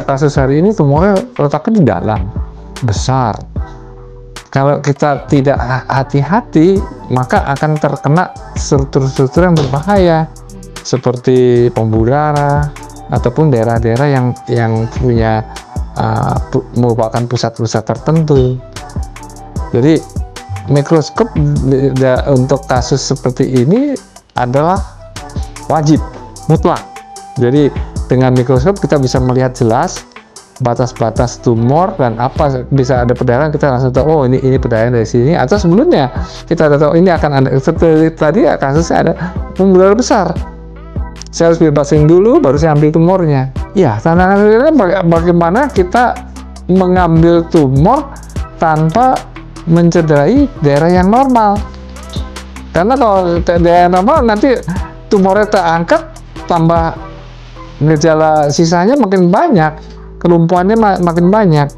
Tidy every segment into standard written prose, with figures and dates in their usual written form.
kasus hari ini tumornya letaknya di dalam, besar. Kalau kita tidak hati-hati, maka akan terkena struktur-struktur yang berbahaya seperti pembuluh darah ataupun daerah-daerah yang punya merupakan pusat-pusat tertentu. Jadi mikroskop untuk kasus seperti ini adalah wajib, mutlak. Jadi dengan mikroskop kita bisa melihat jelas batas-batas tumor dan apa bisa ada perdarahan, kita langsung tahu oh ini perdarahan dari sini, atau sebelumnya kita tahu ini akan ada seperti tadi ya kasusnya ada pembuluh darah besar, saya harus bebasin dulu baru saya ambil tumornya. Ya tantangannya bagaimana kita mengambil tumor tanpa mencederai daerah yang normal, karena kalau daerah normal nanti tumornya terangkat tambah gejala sisanya makin banyak, kelumpuhannya makin banyak.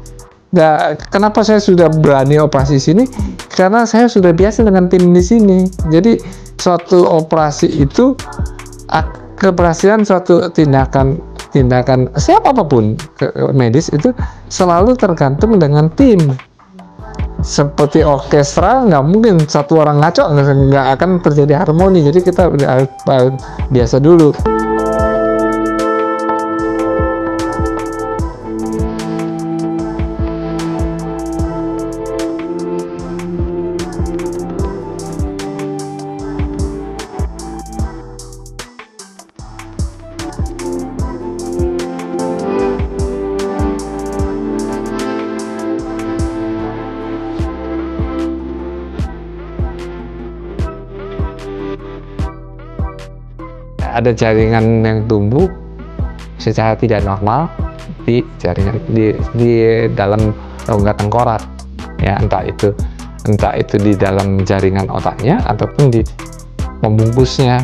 Nah, kenapa saya sudah berani operasi sini? Karena saya sudah biasa dengan tim di sini. Jadi suatu operasi itu keberhasilan suatu tindakan siapapun medis itu selalu tergantung dengan tim. Seperti orkestra, nggak mungkin satu orang ngaco, nggak akan terjadi harmoni. Jadi kita harus biasa dulu. Ada jaringan yang tumbuh secara tidak normal di jaringan di dalam rongga tengkorak, ya entah itu di dalam jaringan otaknya ataupun di pembungkusnya,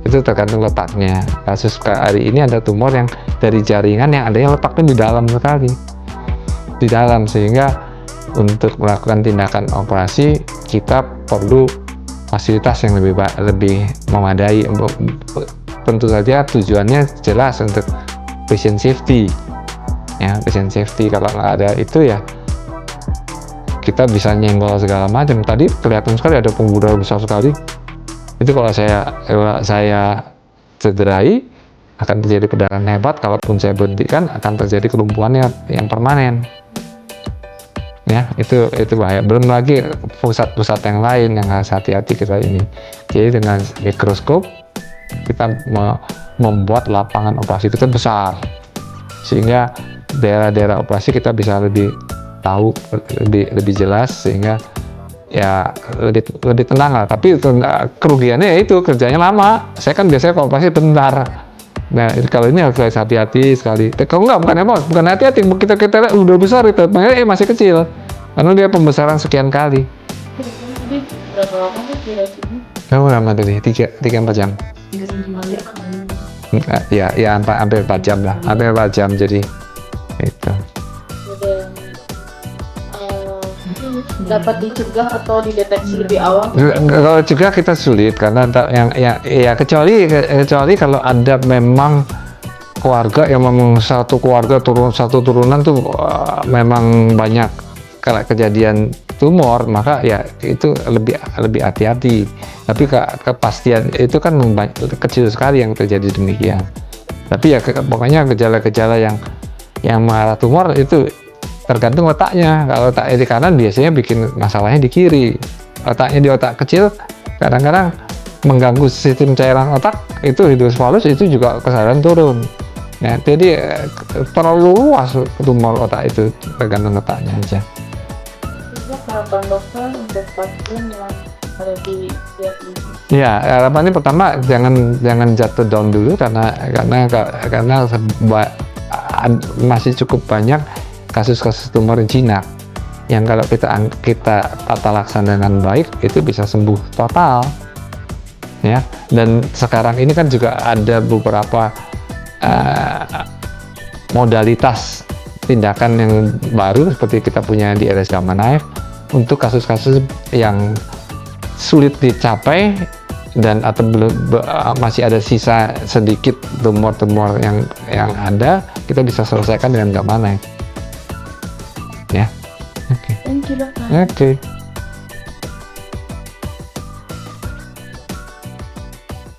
itu tergantung letaknya. Kasus hari ini ada tumor yang dari jaringan yang adanya letaknya di dalam sekali, di dalam, sehingga untuk melakukan tindakan operasi kita perlu fasilitas yang lebih memadai. Tentu saja tujuannya jelas untuk patient safety, ya patient safety. Kalau nggak ada itu ya kita bisa nyenggol segala macam. Tadi kelihatan sekali ada pembuluh darah besar sekali. Itu kalau saya cederai akan terjadi perdarahan hebat. Kalaupun saya berhentikan akan terjadi kelumpuhan yang permanen. Ya, itu bahaya. Belum lagi pusat-pusat yang lain yang harus hati-hati kita ini. Jadi dengan mikroskop kita membuat lapangan operasi itu besar, sehingga daerah-daerah operasi kita bisa lebih tahu, lebih jelas, sehingga ya lebih tenang lah. Tapi kerugiannya ya itu kerjanya lama. Saya kan biasanya kalau operasi bentar. Nah, kalau ini harus hati-hati sekali. Kalau bukan hati-hati, kita lihat udah besar itu, masih kecil, karena dia pembesaran sekian kali. Jadi berapa lama sih durasinya? Berapa lama tadi? 3-4 jam. Ya hampir 4 jam lah, hampir 4 jam jadi itu. Dapat dicegah atau dideteksi lebih awal? Kalau cegah kita sulit, karena kecuali kalau ada memang keluarga yang memang satu turunan tuh memang banyak kalau kejadian tumor, maka ya itu lebih hati-hati. Tapi kepastian itu kan kecil sekali yang terjadi demikian. Tapi ya pokoknya gejala-gejala yang mengarah tumor itu tergantung letaknya. Kalau letaknya di kanan biasanya bikin masalahnya di kiri. Letaknya di otak kecil kadang-kadang mengganggu sistem cairan otak, itu hidrosefalus itu juga kesadaran turun. Nah, jadi terlalu luas tumor otak itu, tergantung letaknya aja. Harapan dokter untuk pasien yang ada di pihak ini? Ya, harapannya pertama jangan jatuh down dulu, karena masih cukup banyak kasus-kasus tumor jinak yang kalau kita tata laksana dengan baik itu bisa sembuh total, ya. Dan sekarang ini kan juga ada beberapa modalitas tindakan yang baru, seperti kita punya di RS Gamma Knife untuk kasus-kasus yang sulit dicapai dan atau belum masih ada sisa sedikit tumor-tumor yang ada, kita bisa selesaikan dengan gampang ya. Thank you dokter. Oke.